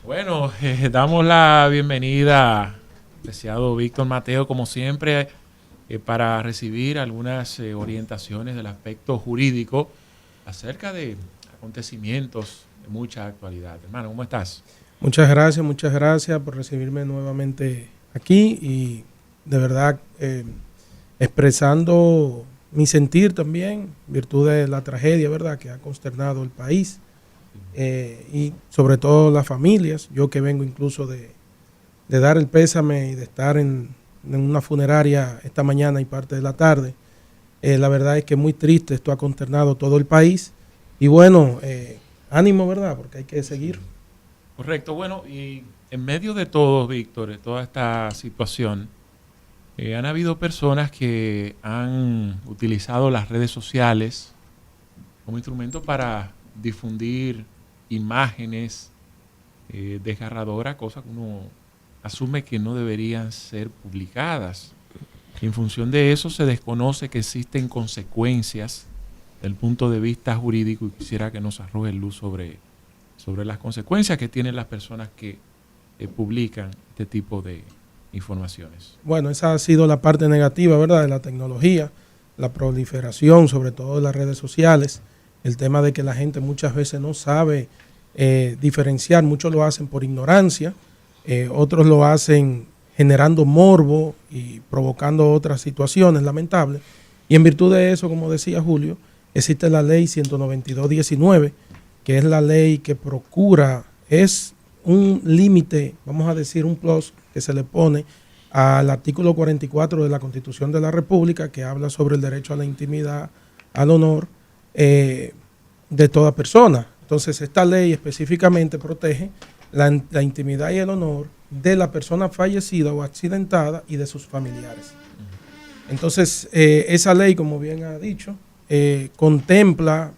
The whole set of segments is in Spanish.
Bueno, damos la bienvenida, apreciado Víctor Mateo, como siempre, para recibir algunas orientaciones del aspecto jurídico acerca de acontecimientos de mucha actualidad. Hermano, ¿cómo estás? Muchas gracias por recibirme nuevamente aquí y de verdad expresando mi sentir también, en virtud de la tragedia, ¿verdad?, que ha consternado el país y sobre todo las familias. Yo que vengo incluso de dar el pésame y de estar en una funeraria esta mañana y parte de la tarde, la verdad es que muy triste, esto ha consternado todo el país y bueno, ánimo, ¿verdad?, porque hay que seguir. Correcto, bueno, y en medio de todo, Víctor, de toda esta situación, han habido personas que han utilizado las redes sociales como instrumento para difundir imágenes desgarradoras, cosas que uno asume que no deberían ser publicadas. En función de eso se desconoce que existen consecuencias desde el punto de vista jurídico y quisiera que nos arroje luz sobre las consecuencias que tienen las personas que publican este tipo de informaciones. Bueno, esa ha sido la parte negativa, ¿verdad?, de la tecnología, la proliferación, sobre todo de las redes sociales, el tema de que la gente muchas veces no sabe diferenciar, muchos lo hacen por ignorancia, otros lo hacen generando morbo y provocando otras situaciones lamentables, y en virtud de eso, como decía Julio, existe la ley 192/19, que es la ley que procura, es un límite, vamos a decir un plus que se le pone al artículo 44 de la Constitución de la República, que habla sobre el derecho a la intimidad, al honor de toda persona. Entonces, esta ley específicamente protege la intimidad y el honor de la persona fallecida o accidentada y de sus familiares. Entonces, esa ley, como bien ha dicho, contempla...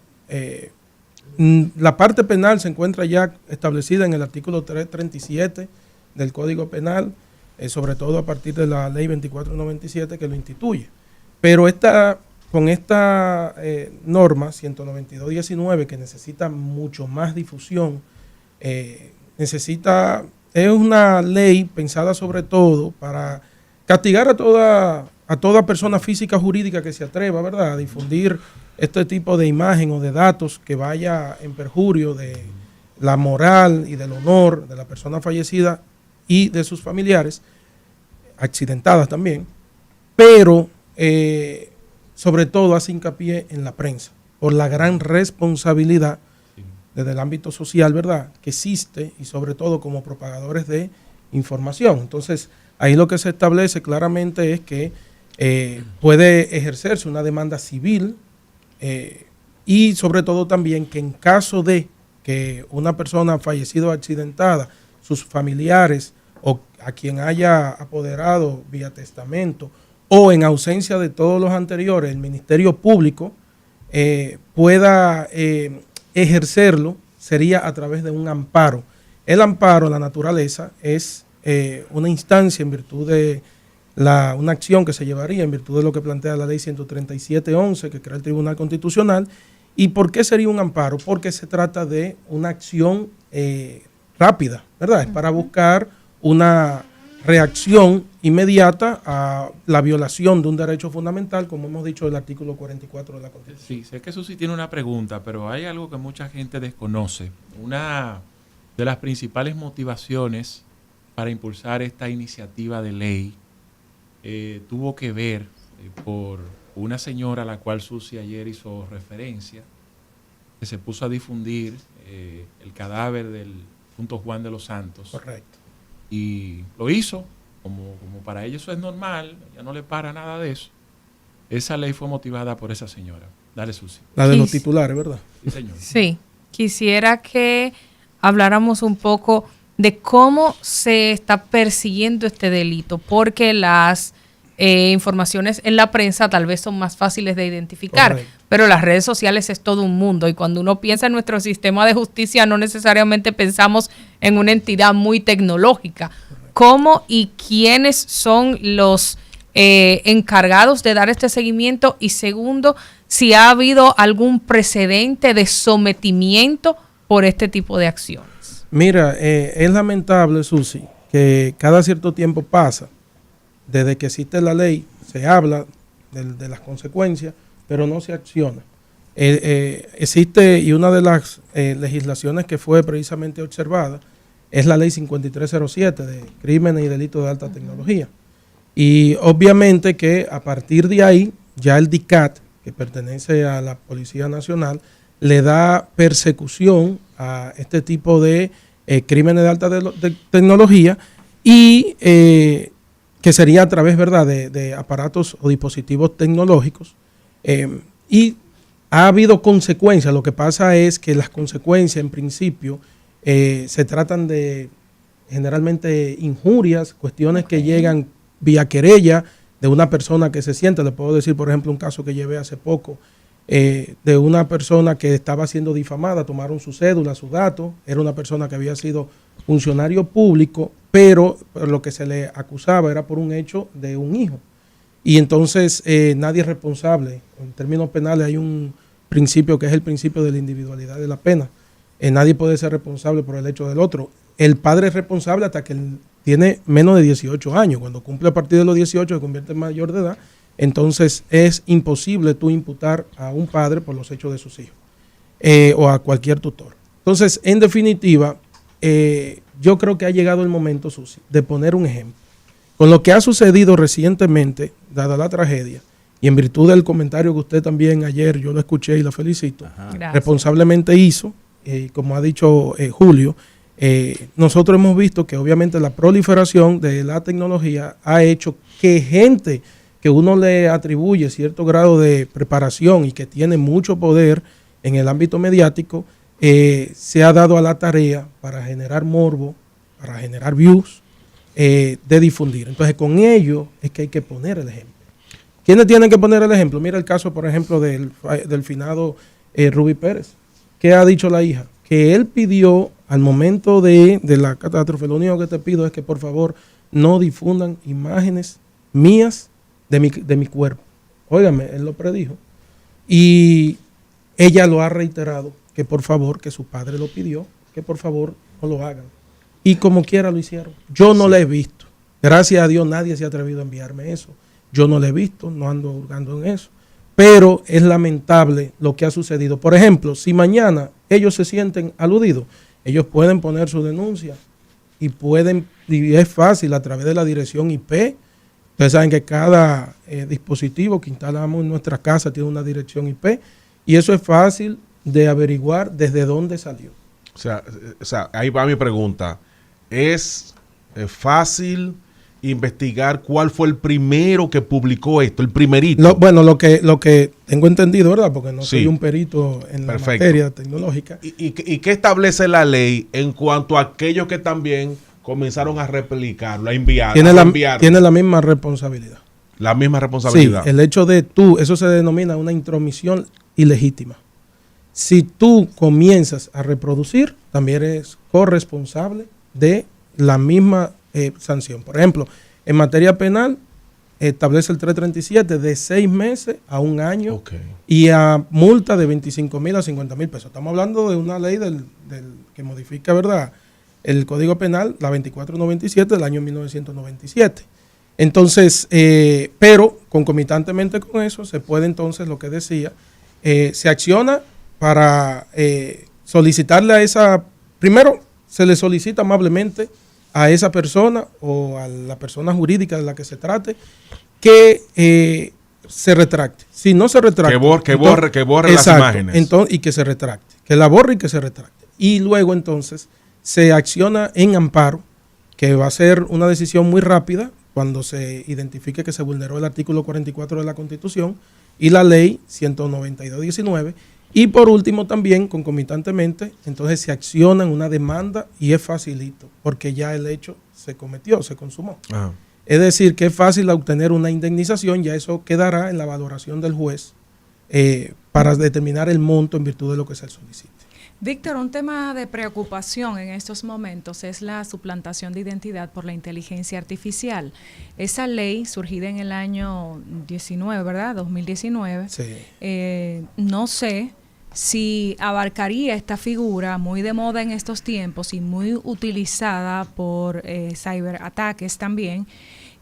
la parte penal se encuentra ya establecida en el artículo 337 del Código Penal, sobre todo a partir de la ley 2497 que lo instituye. Pero con esta norma 192/19, que necesita mucho más difusión, es una ley pensada sobre todo para castigar a toda persona física o jurídica que se atreva, ¿verdad?, a difundir este tipo de imagen o de datos que vaya en perjurio de la moral y del honor de la persona fallecida y de sus familiares, accidentadas también, pero sobre todo hace hincapié en la prensa, por la gran responsabilidad desde el ámbito social, ¿verdad?, que existe y sobre todo como propagadores de información. Entonces, ahí lo que se establece claramente es que puede ejercerse una demanda civil y sobre todo también que en caso de que una persona fallecida o accidentada, sus familiares o a quien haya apoderado vía testamento o en ausencia de todos los anteriores, el Ministerio Público pueda ejercerlo, sería a través de un amparo. El amparo, la naturaleza, es una instancia en virtud de una acción que se llevaría en virtud de lo que plantea la ley 137/11 que crea el Tribunal Constitucional. ¿Y por qué sería un amparo? Porque se trata de una acción rápida, ¿verdad? Es para buscar una reacción inmediata a la violación de un derecho fundamental, como hemos dicho, el artículo 44 de la Constitución. Sí, sé que eso sí tiene una pregunta, pero hay algo que mucha gente desconoce. Una de las principales motivaciones para impulsar esta iniciativa de ley tuvo que ver por una señora a la cual Susi ayer hizo referencia, que se puso a difundir el cadáver del difunto Juan de los Santos. Correcto. Y lo hizo, como para ella eso es normal, ya no le para nada de eso. Esa ley fue motivada por esa señora. Dale, Susi. La de los titulares, ¿verdad? Sí, señor. Sí, quisiera que habláramos un poco de cómo se está persiguiendo este delito, porque las informaciones en la prensa tal vez son más fáciles de identificar, correcto, pero las redes sociales es todo un mundo y cuando uno piensa en nuestro sistema de justicia no necesariamente pensamos en una entidad muy tecnológica. Correcto. ¿Cómo y quiénes son los encargados de dar este seguimiento? Y segundo, si ha habido algún precedente de sometimiento por este tipo de acciones. Mira, es lamentable, Susi, que cada cierto tiempo pasa, desde que existe la ley, se habla de las consecuencias, pero no se acciona. Existe, y una de las legislaciones que fue precisamente observada es la ley 5307 de crímenes y delitos de alta tecnología. Y obviamente que a partir de ahí, ya el DICAT, que pertenece a la Policía Nacional, le da persecución a este tipo de crímenes de alta tecnología y que sería a través, ¿verdad?, de aparatos o dispositivos tecnológicos. Y ha habido consecuencias. Lo que pasa es que las consecuencias, en principio, se tratan de generalmente injurias, cuestiones que llegan vía querella de una persona que se siente. Le puedo decir, por ejemplo, un caso que llevé hace poco, de una persona que estaba siendo difamada, tomaron su cédula, su dato, era una persona que había sido funcionario público, pero lo que se le acusaba era por un hecho de un hijo. Y entonces nadie es responsable. En términos penales hay un principio que es el principio de la individualidad de la pena. Nadie puede ser responsable por el hecho del otro. El padre es responsable hasta que él tiene menos de 18 años. Cuando cumple a partir de los 18 se convierte en mayor de edad. Entonces es imposible tú imputar a un padre por los hechos de sus hijos o a cualquier tutor. Entonces, en definitiva, yo creo que ha llegado el momento, Susi, de poner un ejemplo. Con lo que ha sucedido recientemente, dada la tragedia, y en virtud del comentario que usted también ayer, yo lo escuché y la felicito, responsablemente hizo, como ha dicho Julio, nosotros hemos visto que obviamente la proliferación de la tecnología ha hecho que gente que uno le atribuye cierto grado de preparación y que tiene mucho poder en el ámbito mediático, se ha dado a la tarea para generar morbo, para generar views, de difundir. Entonces, con ello es que hay que poner el ejemplo. ¿Quiénes tienen que poner el ejemplo? Mira el caso, por ejemplo, del finado Rubí Pérez. ¿Qué ha dicho la hija? Que él pidió al momento de la catástrofe, lo único que te pido es que por favor no difundan imágenes mías de mi cuerpo. Óigame, él lo predijo. Y ella lo ha reiterado, que por favor, que su padre lo pidió, que por favor no lo hagan. Y como quiera lo hicieron. Yo no la he visto. Gracias a Dios nadie se ha atrevido a enviarme eso. Yo no la he visto, no ando hurgando en eso. Pero es lamentable lo que ha sucedido. Por ejemplo, si mañana ellos se sienten aludidos, ellos pueden poner su denuncia y es fácil a través de la dirección IP. Ustedes saben que cada dispositivo que instalamos en nuestra casa tiene una dirección IP y eso es fácil de averiguar desde dónde salió. O sea, ahí va mi pregunta. ¿Es fácil investigar cuál fue el primero que publicó esto, el primerito? Lo que tengo entendido, ¿verdad? Porque no soy un perito en la materia tecnológica. ¿Y qué establece la ley en cuanto a aquellos que también comenzaron a replicarlo, a enviarlo? Tiene la misma responsabilidad. La misma responsabilidad. Sí, el hecho de eso se denomina una intromisión ilegítima. Si tú comienzas a reproducir, también eres corresponsable de la misma sanción. Por ejemplo, en materia penal establece el 337 de 6 meses a 1 año y a multa de 25,000 a 50,000 pesos. Estamos hablando de una ley que modifica, ¿verdad?, el Código Penal, la 2497 del año 1997. Entonces, pero concomitantemente con eso, se puede entonces, lo que decía, se acciona para solicitarle a esa, primero se le solicita amablemente a esa persona o a la persona jurídica de la que se trate que se retracte. Si no se retracta, que borre las imágenes. Y que se retracte, que la borre y que se retracte. Y luego entonces se acciona en amparo, que va a ser una decisión muy rápida cuando se identifique que se vulneró el artículo 44 de la Constitución y la ley 192/19. Y por último también, concomitantemente, entonces se acciona en una demanda y es facilito, porque ya el hecho se cometió, se consumó. Ajá. Es decir, que es fácil obtener una indemnización, ya eso quedará en la valoración del juez para determinar el monto en virtud de lo que se solicite. Víctor, un tema de preocupación en estos momentos es la suplantación de identidad por la inteligencia artificial. Esa ley, surgida en el año 19, ¿verdad? 2019. Sí. No sé si abarcaría esta figura muy de moda en estos tiempos y muy utilizada por ciberataques también,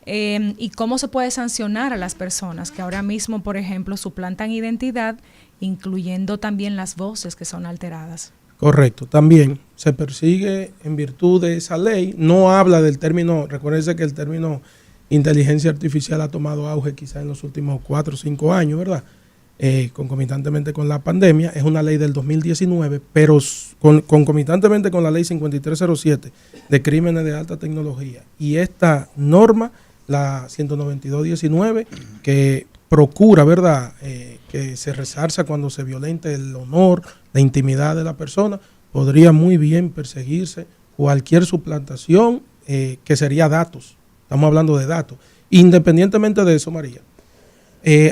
y cómo se puede sancionar a las personas que ahora mismo, por ejemplo, suplantan identidad, incluyendo también las voces que son alteradas. Correcto, también se persigue en virtud de esa ley. No habla del término, recuérdense que el término inteligencia artificial ha tomado auge quizá en los últimos 4 o 5 años, ¿verdad? Concomitantemente con la pandemia. Es una ley del 2019, pero concomitantemente con la ley 5307 de crímenes de alta tecnología. Y esta norma, la 192.19, que procura, ¿verdad?, que se resarza cuando se violente el honor, la intimidad de la persona, podría muy bien perseguirse cualquier suplantación que sería datos. Estamos hablando de datos. Independientemente de eso, María,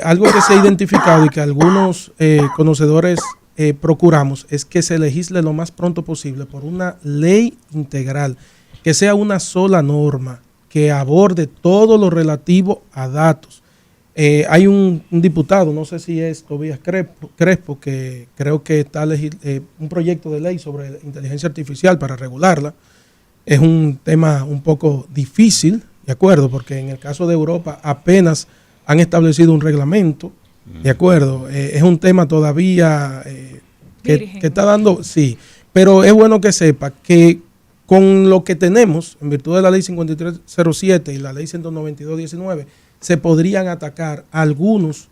algo que se ha identificado y que algunos conocedores procuramos es que se legisle lo más pronto posible por una ley integral, que sea una sola norma que aborde todo lo relativo a datos. Hay un diputado, no sé si es Tobías Crespo, que creo que está un proyecto de ley sobre inteligencia artificial para regularla. Es un tema un poco difícil, ¿de acuerdo? Porque en el caso de Europa apenas han establecido un reglamento, ¿de acuerdo? Es un tema todavía que está dando, sí, pero es bueno que sepa que con lo que tenemos, en virtud de la ley 5307 y la ley 192.19, se podrían atacar algunos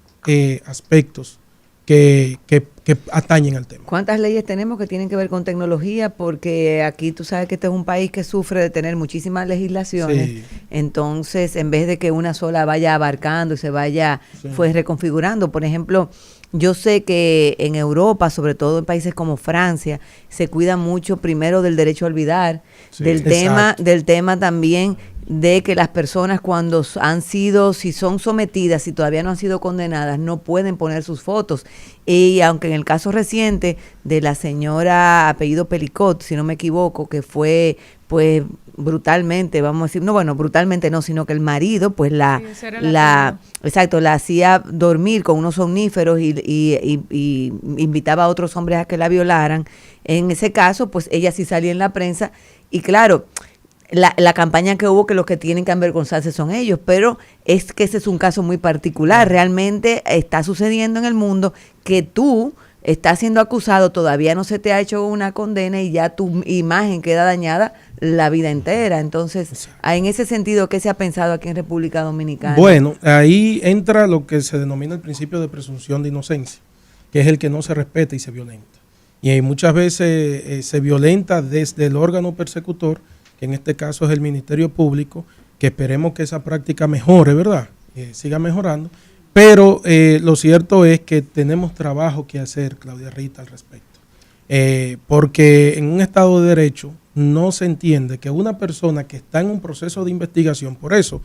aspectos que atañen al tema. ¿Cuántas leyes tenemos que tienen que ver con tecnología? Porque aquí tú sabes que este es un país que sufre de tener muchísimas legislaciones. Sí. Entonces, en vez de que una sola vaya abarcando y se vaya reconfigurando, por ejemplo, yo sé que en Europa, sobre todo en países como Francia, se cuida mucho primero del derecho a olvidar, del tema también de que las personas cuando han sido, si son sometidas, si todavía no han sido condenadas, no pueden poner sus fotos. Y aunque en el caso reciente de la señora apellido Pelicot, si no me equivoco, que fue pues brutalmente, vamos a decir, no, bueno, brutalmente no, sino que el marido pues la hacía dormir con unos somníferos y invitaba a otros hombres a que la violaran. En ese caso, pues ella sí salía en la prensa y claro, la campaña que hubo, que los que tienen que avergonzarse son ellos, pero es que ese es un caso muy particular. Realmente está sucediendo en el mundo que tú estás siendo acusado, todavía no se te ha hecho una condena y ya tu imagen queda dañada la vida entera. Entonces, en ese sentido, ¿qué se ha pensado aquí en República Dominicana? Bueno, ahí entra lo que se denomina el principio de presunción de inocencia, que es el que no se respeta y se violenta. Y muchas veces se violenta desde el órgano persecutor, que en este caso es el Ministerio Público, que esperemos que esa práctica mejore, ¿verdad? Siga mejorando. Pero lo cierto es que tenemos trabajo que hacer, Claudia Rita, al respecto. Porque en un Estado de Derecho no se entiende que una persona que está en un proceso de investigación, por eso,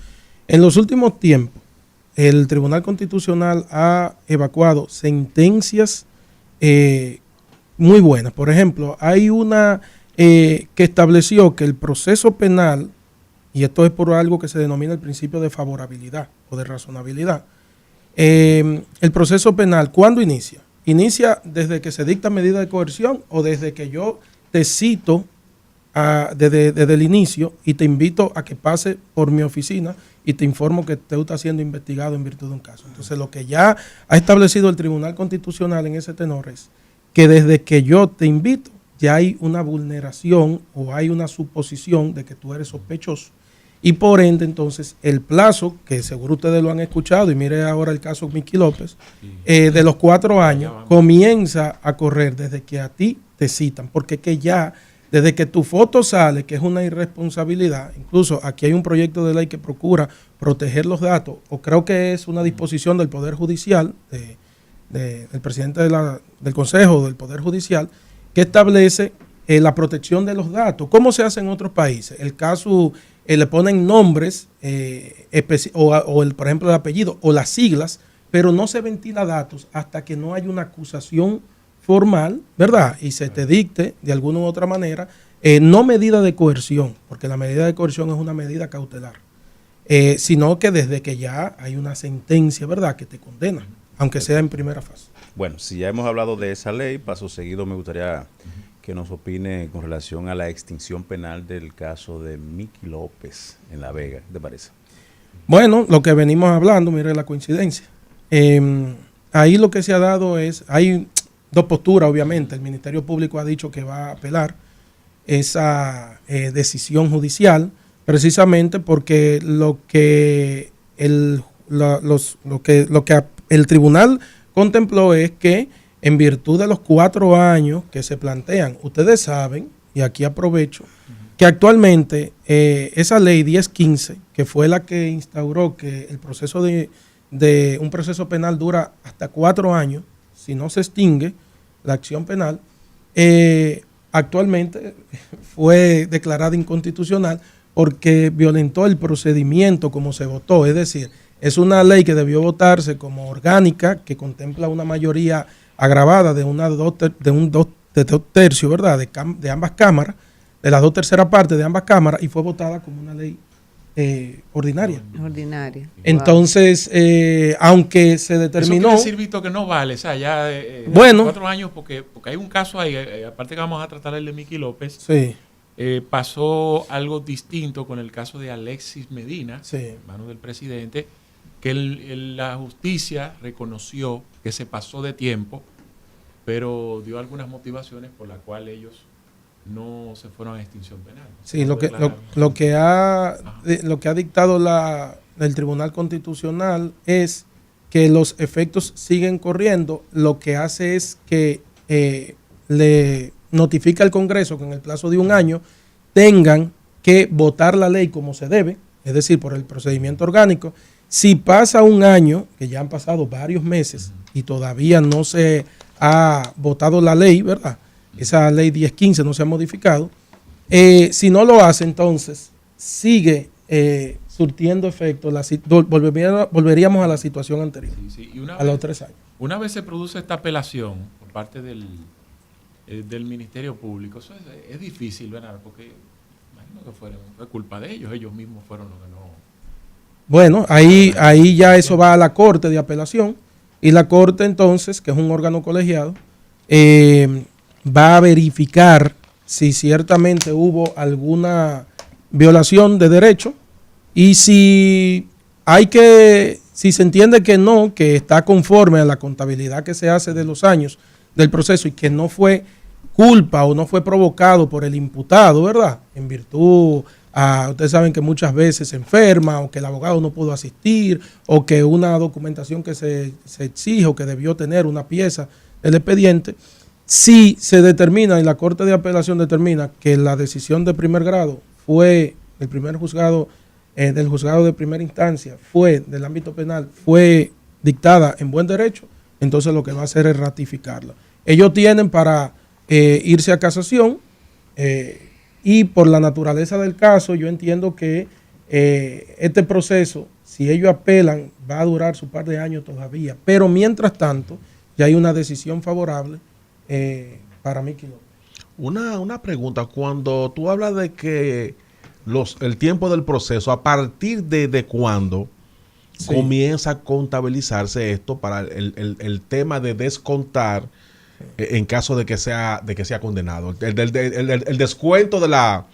en los últimos tiempos, el Tribunal Constitucional ha evacuado sentencias muy buenas. Por ejemplo, hay una que estableció que el proceso penal, y esto es por algo que se denomina el principio de favorabilidad o de razonabilidad, el proceso penal, ¿cuándo inicia? Inicia desde que se dicta medida de coerción o desde que yo te cito desde el inicio y te invito a que pase por mi oficina y te informo que usted está siendo investigado en virtud de un caso. Entonces, lo que ya ha establecido el Tribunal Constitucional en ese tenor es que desde que yo te invito, ya hay una vulneración o hay una suposición de que tú eres sospechoso y por ende entonces el plazo, que seguro ustedes lo han escuchado y mire ahora el caso Miki López, de los 4 años comienza a correr desde que a ti te citan, porque que ya desde que tu foto sale, que es una irresponsabilidad, incluso aquí hay un proyecto de ley que procura proteger los datos, o creo que es una disposición del Poder Judicial, del presidente del Consejo del Poder Judicial, que establece la protección de los datos. ¿Cómo se hace en otros países? El caso, le ponen nombres, por ejemplo, el apellido o las siglas, pero no se ventila datos hasta que no haya una acusación formal, ¿verdad? Y se te dicte de alguna u otra manera, no medida de coerción, porque la medida de coerción es una medida cautelar, sino que desde que ya hay una sentencia, ¿verdad?, que te condena, aunque sea en primera fase. Bueno, si ya hemos hablado de esa ley, paso seguido me gustaría que nos opine con relación a la extinción penal del caso de Miki López en La Vega. ¿Qué te parece? Bueno, lo que venimos hablando, mire la coincidencia. Ahí lo que se ha dado hay dos posturas, obviamente. El Ministerio Público ha dicho que va a apelar esa decisión judicial, precisamente porque lo que el tribunal contempló es que en virtud de los 4 años que se plantean, ustedes saben, y aquí aprovecho, que actualmente esa ley 1015, que fue la que instauró que el proceso de un proceso penal dura hasta 4 años, si no se extingue la acción penal, actualmente fue declarada inconstitucional porque violentó el procedimiento como se votó. Es decir, es una ley que debió votarse como orgánica, que contempla una mayoría agravada de dos tercios, ¿verdad? De ambas cámaras, de las 2/3 partes de ambas cámaras, y fue votada como una ley ordinaria. Ordinaria. Entonces, aunque se determinó... Eso quiere decir, Víctor, que no vale, o sea, ya bueno, 4 años, porque hay un caso ahí, aparte que vamos a tratar el de Miki López, sí, pasó algo distinto con el caso de Alexis Medina, sí, hermano del presidente, que la justicia reconoció que se pasó de tiempo, pero dio algunas motivaciones por las cuales ellos no se fueron a extinción penal. Sí, lo que ha dictado el Tribunal Constitucional es que los efectos siguen corriendo. Lo que hace es que le notifica al Congreso que en el plazo de 1 año tengan que votar la ley como se debe, es decir, por el procedimiento orgánico. Si pasa 1 año, que ya han pasado varios meses y todavía no se ha votado la ley, ¿verdad? Esa ley 1015 no se ha modificado. Si no lo hace, entonces sigue surtiendo efecto. Volveríamos a la situación anterior, sí. Y a los 3 años. Una vez se produce esta apelación por parte del Ministerio Público, eso es difícil, ¿verdad? Porque imagino que fue culpa de ellos mismos fueron los que no... Bueno, ahí ya eso va a la Corte de Apelación, y la Corte entonces, que es un órgano colegiado, va a verificar si ciertamente hubo alguna violación de derecho, y si se entiende que no, que está conforme a la contabilidad que se hace de los años del proceso y que no fue culpa o no fue provocado por el imputado, ¿verdad? En virtud, ustedes saben que muchas veces se enferma, o que el abogado no pudo asistir, o que una documentación que se exige o que debió tener una pieza del expediente. Si se determina y la Corte de Apelación determina que la decisión de primer grado fue el primer juzgado, del juzgado de primera instancia, fue del ámbito penal, fue dictada en buen derecho, entonces lo que va a hacer es ratificarla. Ellos tienen para irse a casación, y por la naturaleza del caso, yo entiendo que este proceso, si ellos apelan, va a durar su par de años todavía, pero mientras tanto, ya hay una decisión favorable para Miki López. Una pregunta, cuando tú hablas de que el tiempo del proceso, ¿a partir de cuándo comienza a contabilizarse esto para el tema de descontar en caso de que sea condenado? El descuento de la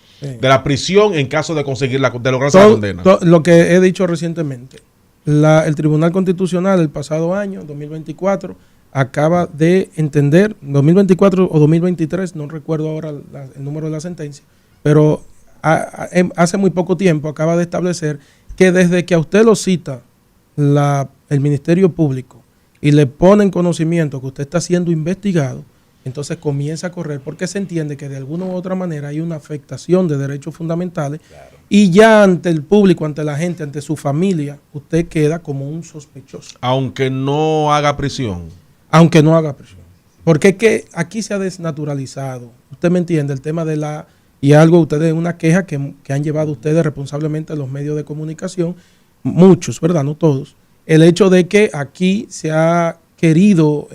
prisión en caso de conseguir de lograrse la condena. Lo que he dicho recientemente, el Tribunal Constitucional el pasado año, 2024, acaba de entender, 2024 o 2023, no recuerdo ahora el número de la sentencia, pero hace muy poco tiempo acaba de establecer que desde que a usted lo cita el Ministerio Público y le pone en conocimiento que usted está siendo investigado, entonces comienza a correr, porque se entiende que de alguna u otra manera hay una afectación de derechos fundamentales, claro. Y ya ante el público, ante la gente, ante su familia, usted queda como un sospechoso. Aunque no haga prisión. Aunque no haga prisión. Porque es que aquí se ha desnaturalizado, usted me entiende, el tema de y algo, ustedes, una queja que han llevado ustedes responsablemente a los medios de comunicación, muchos, ¿verdad? No todos. El hecho de que aquí se ha querido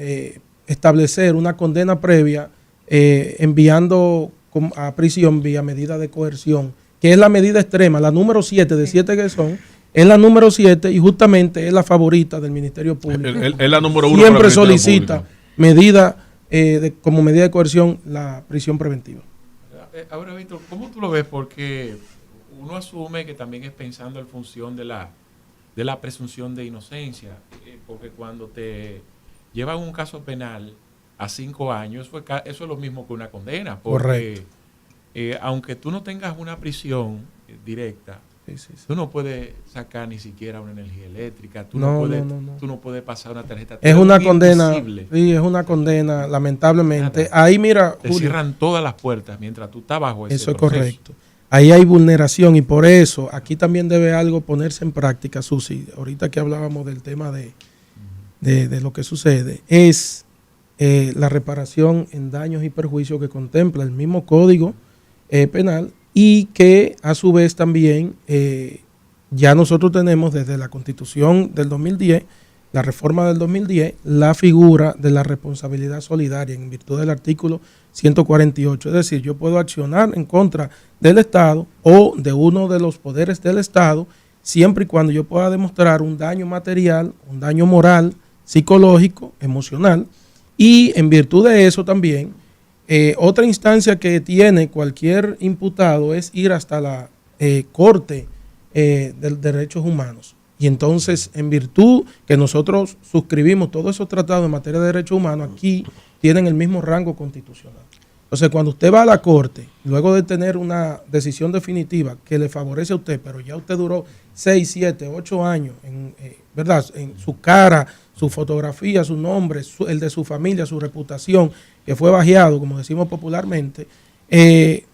establecer una condena previa enviando a prisión vía medida de coerción, que es la medida extrema, la número 7 de 7 que son, es la número 7 y justamente es la favorita del Ministerio Público. Es la número 1. Siempre solicita medida, como medida de coerción, la prisión preventiva. Ahora, Víctor, ¿cómo tú lo ves? Porque uno asume que también es pensando en función de la presunción de inocencia, porque cuando te llevan un caso penal a 5 años, eso es lo mismo que una condena, porque aunque tú no tengas una prisión directa, tú no puedes sacar ni siquiera una energía eléctrica, tú no puedes pasar una tarjeta. Es una condena, sí, es una condena, lamentablemente. Nada. Ahí mira, te cierran todas las puertas mientras tú estás bajo ese eso es proceso. correcto. Ahí hay vulneración y por eso aquí también debe algo ponerse en práctica, Susi. Ahorita que hablábamos del tema de lo que sucede, es la reparación en daños y perjuicios que contempla el mismo Código Penal y que a su vez también ya nosotros tenemos desde la Constitución del 2010, la reforma del 2010, la figura de la responsabilidad solidaria en virtud del artículo 148. Es decir, yo puedo accionar en contra del Estado o de uno de los poderes del Estado siempre y cuando yo pueda demostrar un daño material, un daño moral, psicológico, emocional, y en virtud de eso también, otra instancia que tiene cualquier imputado es ir hasta la Corte de Derechos Humanos. Y entonces, en virtud que nosotros suscribimos todos esos tratados en materia de derechos humanos, aquí tienen el mismo rango constitucional. Entonces, cuando usted va a la Corte, luego de tener una decisión definitiva que le favorece a usted, pero ya usted duró 6, 7, 8 años, ¿verdad? En su cara, su fotografía, su nombre, el de su familia, su reputación, que fue bajeado, como decimos popularmente,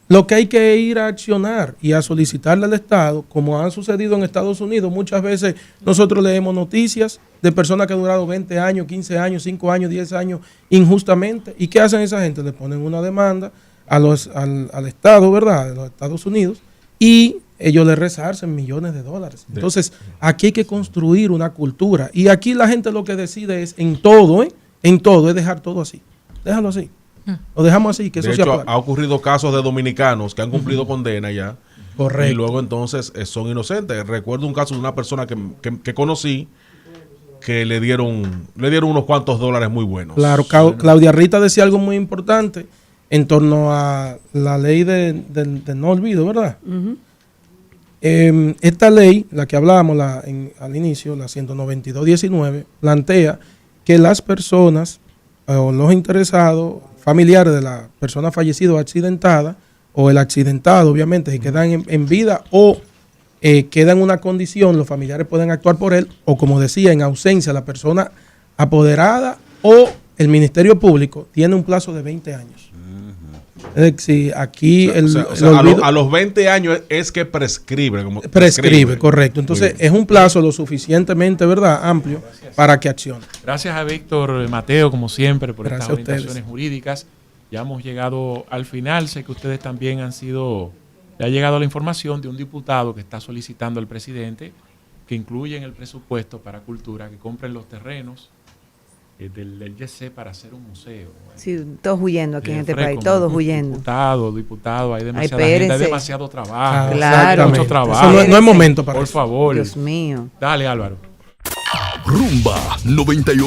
lo que hay que ir a accionar y a solicitarle al Estado, como ha sucedido en Estados Unidos, muchas veces nosotros leemos noticias de personas que han durado 20 años, 15 años, 5 años, 10 años injustamente. ¿Y qué hacen esa gente? Le ponen una demanda al Estado, ¿verdad?, de los Estados Unidos, y ellos le resarcen millones de dólares. Entonces, aquí hay que construir una cultura. Y aquí la gente lo que decide es en todo, es dejar todo así. Déjalo así. Lo dejamos así, que eso se apague. Ha ocurrido casos de dominicanos que han cumplido condena ya. Correcto. Y luego entonces son inocentes. Recuerdo un caso de una persona que conocí que le dieron unos cuantos dólares muy buenos. Claro, Claudia Rita decía algo muy importante en torno a la ley de no olvido, ¿verdad? Esta ley, la que hablábamos al inicio, la 192/19, plantea que las personas o los interesados, familiares de la persona fallecida o accidentada, o el accidentado, obviamente, si quedan en vida o queda en una condición, los familiares pueden actuar por él, o como decía, en ausencia, la persona apoderada o el Ministerio Público tiene un plazo de 20 años. Es decir, aquí a los 20 años es que prescribe. Prescribe, correcto. Entonces, es un plazo lo suficientemente, ¿verdad?, amplio para que accione. Gracias a Víctor Mateo, como siempre, por Gracias estas orientaciones jurídicas. Ya hemos llegado al final. Sé que ustedes también le ha llegado la información de un diputado que está solicitando al presidente que incluya en el presupuesto para cultura que compren los terrenos del YC para hacer un museo. Sí, todos huyendo aquí en este país, todos huyendo. Diputado, hay demasiada gente, hay demasiado trabajo. Claro. Mucho trabajo. No es momento para Por eso. favor. Dios mío. Dale, Álvaro. Rumba 98.